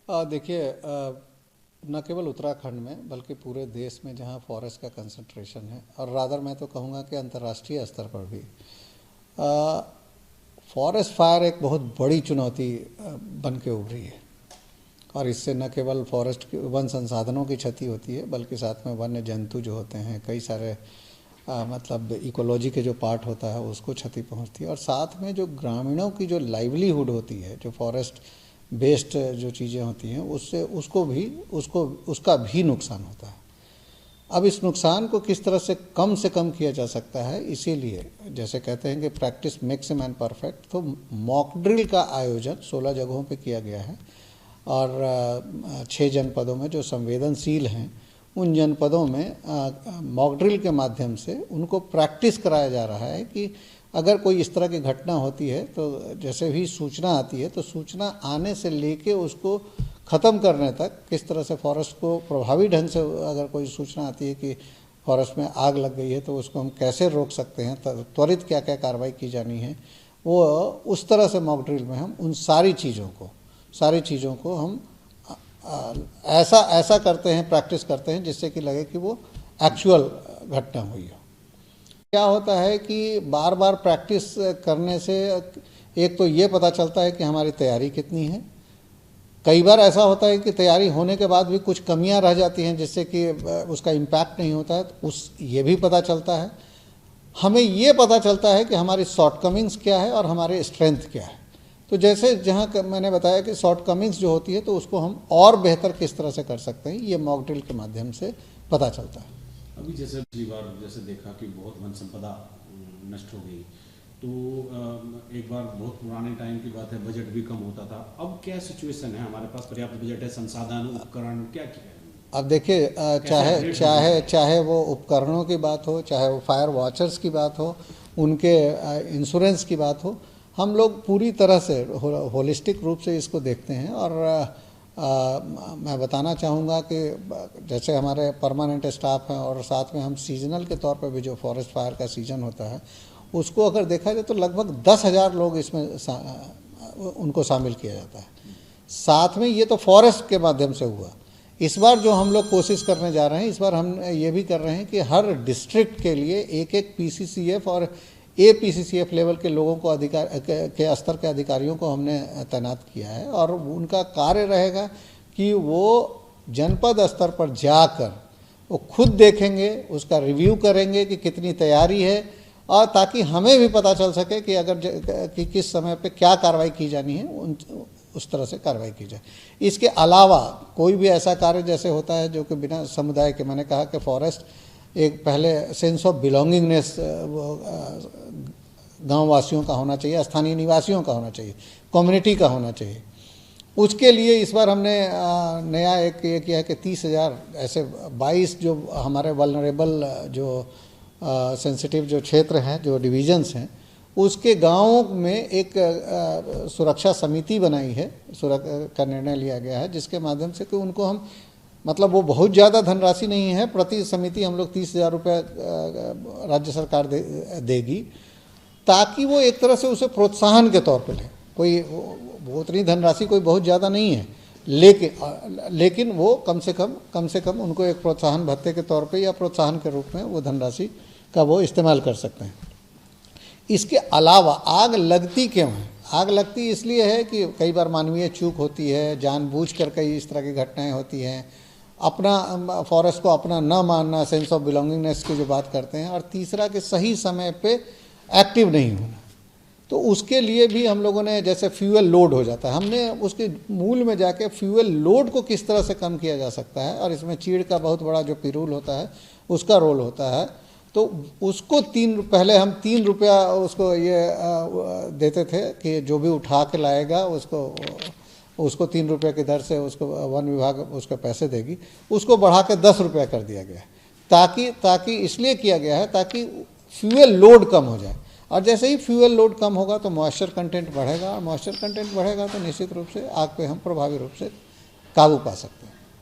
देखिए, न केवल उत्तराखंड में बल्कि पूरे देश में जहाँ फॉरेस्ट का कंसंट्रेशन है, और रादर मैं तो कहूँगा कि अंतर्राष्ट्रीय स्तर पर भी फॉरेस्ट फायर एक बहुत बड़ी चुनौती बन के उभरी है। और इससे न केवल फॉरेस्ट के वन संसाधनों की क्षति होती है, बल्कि साथ में वन्य जंतु जो होते हैं, कई सारे मतलब इकोलॉजी के जो पार्ट होता है उसको क्षति पहुंचती है। और साथ में जो ग्रामीणों की जो लाइवलीहुड होती है, जो फॉरेस्ट बेस्ड जो चीज़ें होती हैं, उससे उसका भी नुकसान होता है। अब इस नुकसान को किस तरह से कम किया जा सकता है, इसीलिए जैसे कहते हैं कि practice makes a man perfect, तो मॉक ड्रिल का आयोजन 16 जगहों पे किया गया है। और 6 जनपदों में जो संवेदनशील हैं, उन जनपदों में मॉक ड्रिल के माध्यम से उनको प्रैक्टिस कराया जा रहा है कि अगर कोई इस तरह की घटना होती है तो जैसे भी सूचना आती है, तो सूचना आने से लेके उसको ख़त्म करने तक किस तरह से फॉरेस्ट को प्रभावी ढंग से, अगर कोई सूचना आती है कि फॉरेस्ट में आग लग गई है तो उसको हम कैसे रोक सकते हैं, त्वरित क्या क्या कार्रवाई की जानी है, वो उस तरह से मॉक ड्रिल में हम उन सारी चीज़ों को हम ऐसा करते हैं, प्रैक्टिस करते हैं, जिससे कि लगे कि वो एक्चुअल घटना हुई हो। क्या होता है कि बार बार प्रैक्टिस करने से एक तो ये पता चलता है कि हमारी तैयारी कितनी है। कई बार ऐसा होता है कि तैयारी होने के बाद भी कुछ कमियां रह जाती हैं, जिससे कि उसका इम्पैक्ट नहीं होता है, तो ये भी पता चलता है। हमें ये पता चलता है कि हमारी शॉर्टकमिंग्स क्या है और हमारे स्ट्रेंथ क्या है। तो जैसे जहाँ मैंने बताया कि शॉर्टकमिंग्स जो होती है, तो उसको हम और बेहतर किस तरह से कर सकते हैं, ये मॉक ड्रिल के माध्यम से पता चलता है। अभी जैसे पिछली बार जैसे देखा कि बहुत वन संपदा नष्ट हो गई, तो एक बार बहुत पुराने टाइम की बात है, बजट भी कम होता था। अब क्या सिचुएशन है, हमारे पास पर्याप्त बजट है, संसाधन उपकरण क्या क्या है? अब देखिए, चाहे वो उपकरणों की बात हो, चाहे वो फायर वॉचर्स की बात हो, उनके इंश्योरेंस की बात हो, हम लोग पूरी तरह से होलिस्टिक रूप से इसको देखते हैं। और मैं बताना चाहूँगा कि जैसे हमारे परमानेंट स्टाफ हैं, और साथ में हम सीजनल के तौर पर भी, जो फॉरेस्ट फायर का सीज़न होता है, उसको अगर देखा जाए तो लगभग 10,000 लोग इसमें उनको शामिल किया जाता है। साथ में ये तो फॉरेस्ट के माध्यम से हुआ। इस बार जो हम लोग कोशिश करने जा रहे हैं, इस बार हम ये भी कर रहे हैं कि हर डिस्ट्रिक्ट के लिए एक PCCF और APCCF लेवल के लोगों को के स्तर के अधिकारियों को हमने तैनात किया है। और उनका कार्य रहेगा कि वो जनपद स्तर पर जाकर वो खुद देखेंगे, उसका रिव्यू करेंगे कि कितनी तैयारी है, और ताकि हमें भी पता चल सके कि कि किस समय पे क्या कार्रवाई की जानी है, उस तरह से कार्रवाई की जाए। इसके अलावा कोई भी ऐसा कार्य जैसे होता है जो कि बिना समुदाय के, मैंने कहा कि फॉरेस्ट एक पहले सेंस ऑफ बिलोंगिंगनेस गांव वासियों का होना चाहिए, स्थानीय निवासियों का होना चाहिए, कम्युनिटी का होना चाहिए। उसके लिए इस बार हमने नया एक ये किया है कि 30,000 ऐसे 22 जो हमारे वल्नरेबल जो सेंसिटिव जो क्षेत्र हैं, जो डिवीजन्स हैं, उसके गांवों में एक सुरक्षा समिति बनाई है, का निर्णय लिया गया है, जिसके माध्यम से कि उनको हम, मतलब वो बहुत ज़्यादा धनराशि नहीं है, प्रति समिति हम लोग 30,000 रुपये राज्य सरकार देगी, ताकि वो एक तरह से उसे प्रोत्साहन के तौर पे लें। कोई वो उतनी धनराशि कोई बहुत ज़्यादा नहीं है, लेकिन वो कम से कम उनको एक प्रोत्साहन भत्ते के तौर पे या प्रोत्साहन के रूप में वो धनराशि का वो इस्तेमाल कर सकते हैं। इसके अलावा आग लगती क्यों है? आग लगती इसलिए है कि कई बार मानवीय चूक होती है, जानबूझकर कई इस तरह की घटनाएं होती हैं, अपना फॉरेस्ट को अपना न मानना, सेंस ऑफ बिलोंगिंगनेस की जो बात करते हैं, और तीसरा कि सही समय पे एक्टिव नहीं होना। तो उसके लिए भी हम लोगों ने, जैसे फ्यूल लोड हो जाता है, हमने उसके मूल में जाके फ्यूल लोड को किस तरह से कम किया जा सकता है, और इसमें चीड़ का बहुत बड़ा जो पिरूल होता है उसका रोल होता है। तो उसको पहले हम 3 रुपया उसको ये देते थे कि जो भी उठा के लाएगा उसको 3 रुपये की दर से उसको वन विभाग उसको पैसे देगी। उसको बढ़ा के 10 रुपया कर दिया गया है, ताकि इसलिए किया गया है ताकि फ्यूल लोड कम हो जाए। और जैसे ही फ्यूल लोड कम होगा तो मॉइस्चर कंटेंट बढ़ेगा, और मॉइस्चर कंटेंट बढ़ेगा तो निश्चित रूप से आग पे हम प्रभावी रूप से काबू पा सकते हैं।